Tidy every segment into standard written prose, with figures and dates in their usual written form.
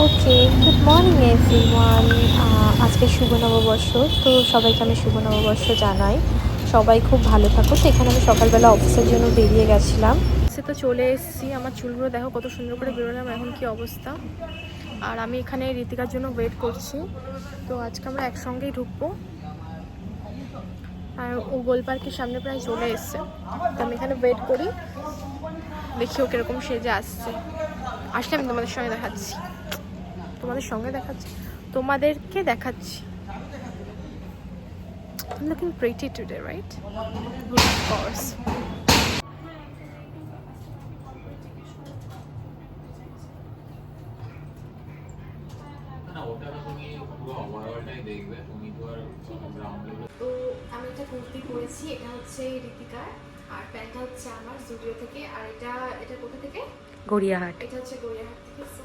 ওকে, good morning everyone. আজকে শুভ নববর্ষ। তো সবাইকে আমি শুভ নববর্ষ জানাই। সবাই খুব ভালো থাকো। তো এখানে আমি সকালবেলা অফিসের জন্য বেরিয়ে গেছিলাম। সে তো চলে এসেছি। আমার চুলগুলো দেখো কত সুন্দর করে বেরোলাম, এখন কি অবস্থা। আর আমি এখানে ঋতিকার জন্য ওয়েট করছি। তো আজকে আমরা একসঙ্গেই ঢুকবো। আর ও গোল পার্কের সামনে প্রায় চলে এসছে। তো আমি এখানে ওয়েট করি, দেখি ও কিরকম সেজে আসছে। আসলে আমি তোমাদের সঙ্গে দেখাচ্ছি। তোমাদেরকে দেখাচ্ছি। I'm looking pretty today, right? Of course. তো আমি একটা কুর্তি পরেছি, এটা হচ্ছে ঋতিকার, আর প্যান্টটা হচ্ছে আমার স্টুডিও থেকে। আর এটা এটা কোথা থেকে? গড়িয়াহাট। এটা হচ্ছে গড়িয়াহাট থেকে। সো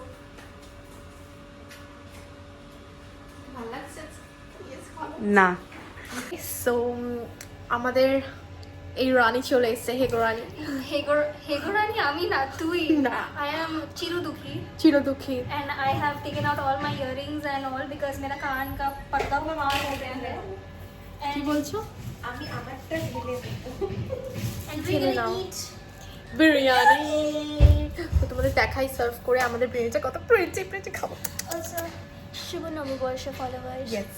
ভালো লাগছে? না, সো আমাদের এই রানী চলে এসছে, হেগো রানী। Hegorani, আমি না, তুই। না। I am चिरदुखी চিরদুঃখী। and I have taken out all my earrings and all because मेरा कान का पर्दा हुआ मार हो गया है। কি বলছো? আমি আমারটা ঢেলে দেবো। And we're ঢেলে gonna নাও। eat বিরিয়ানি। তো তোমাদের দেখাই সার্ভ করে আমাদের বিরিয়ানিটা কত প্রিটি প্রিটি খাবো। also শুভ নববর্ষ followers। ইয়েস।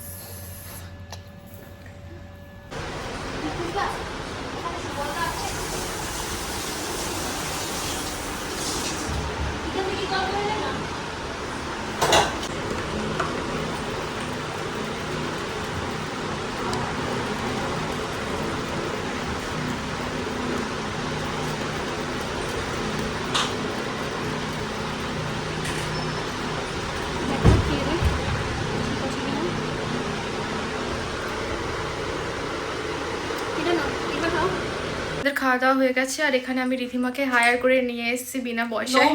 আমাদের খাওয়া দাওয়া হয়ে গেছে, আর এখানে আমি রিধিমাকে হায়ার করে নিয়ে এসেছি বিনা পয়সায়।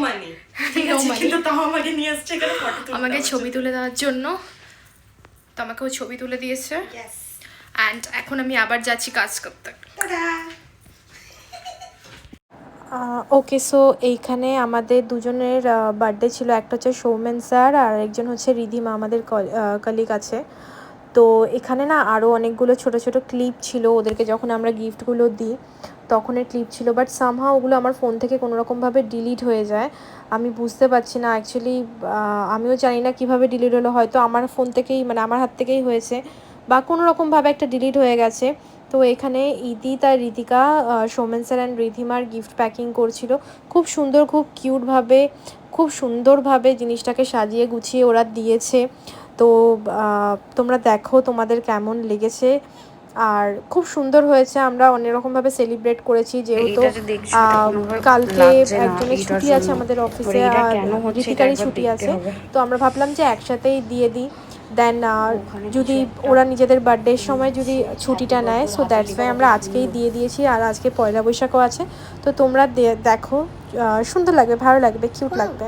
আমাকে ছবি তুলে দেওয়ার জন্য। তো আমাকে ও ছবি তুলে দিয়েছে। অ্যান্ড এখন আমি আবার যাচ্ছি কাজ করতে। ওকে, সো এইখানে আমাদের দুজনের বার্থডে ছিল। একটা হচ্ছে সৌমেন স্যার, আর একজন হচ্ছে রিধিমা, আমাদের কলিগ আছে। তো এখানে না আরও অনেকগুলো ছোট ছোট ক্লিপ ছিল, ওদেরকে যখন আমরা গিফটগুলো দিই তখনের ক্লিপ ছিল। বাট সামহাও ওগুলো আমার ফোন থেকে কোনোরকমভাবে ডিলিট হয়ে যায়। আমি বুঝতে পারছি না অ্যাকচুয়ালি, আমিও জানি না কীভাবে ডিলিট হলো। হয়তো আমার ফোন থেকেই, মানে আমার হাত থেকেই হয়েছে, বা কোনোরকমভাবে একটা ডিলিট হয়ে গেছে। তো এখানে ইদি তার ঋতিকা, সৌমেন স্যার অ্যান্ড রিধিমার গিফট প্যাকিং করছিল। খুব সুন্দর, খুব কিউটভাবে, খুব সুন্দরভাবে জিনিসটাকে সাজিয়ে গুছিয়ে ওরা দিয়েছে। তো তোমরা দেখো তোমাদের কেমন লেগেছে। আর খুব সুন্দর হয়েছে। আমরা অনেক রকমভাবে সেলিব্রেট করেছি, যেহেতু কালকে একজনের ছুটি আছে আমাদের অফিসে, আর ঋতিকারই ছুটি আছে। তো আমরা ভাবলাম যে একসাথেই দিয়ে দিই। দেন যদি ওরা নিজেদের বার্থডের সময় যদি ছুটিটা নেয়, সো দ্যাটস ওয়াই আমরা আজকেই দিয়ে দিয়েছি। আর আজকে পয়লা বৈশাখও আছে। তো তোমরা দেখো, সুন্দর লাগবে, ভালো লাগবে, কিউট লাগবে।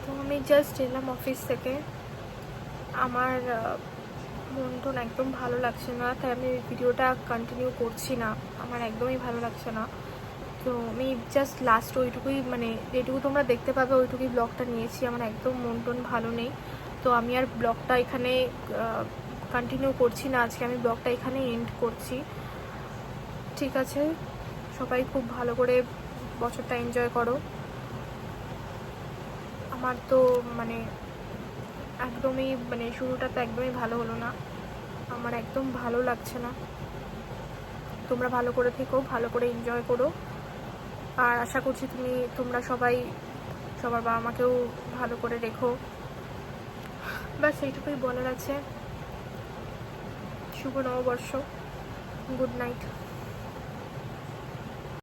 তো আমি জাস্ট এলাম অফিস থেকে। আমার মন টন একদম ভালো লাগছে না, তাই আমি ভিডিওটা কন্টিনিউ করছি না। আমার একদমই ভালো লাগছে না। তো আমি জাস্ট লাস্ট ওইটুকুই, মানে যেটুকু তোমরা দেখতে পাবে ওইটুকুই ব্লগটা নিয়েছি। আমার একদম মন টন ভালো নেই। তো আমি আর ব্লগটা এখানে কন্টিনিউ করছি না। আজকে আমি ব্লগটা এখানে এন্ড করছি। ঠিক আছে, সবাই খুব ভালো করে বছরটা এনজয় করো। আমার তো মানে একদমই, মানে শুরুটা তো একদমই ভালো হলো না। আমার একদম ভালো লাগছে না। তোমরা ভালো করে থেকো, ভালো করে এনজয় করো। আর আশা করছি তোমরা সবাই সবার বাবা মাকেও ভালো করে রেখো। ব্যাস এইটুকুই বলার আছে। শুভ নববর্ষ। Good night.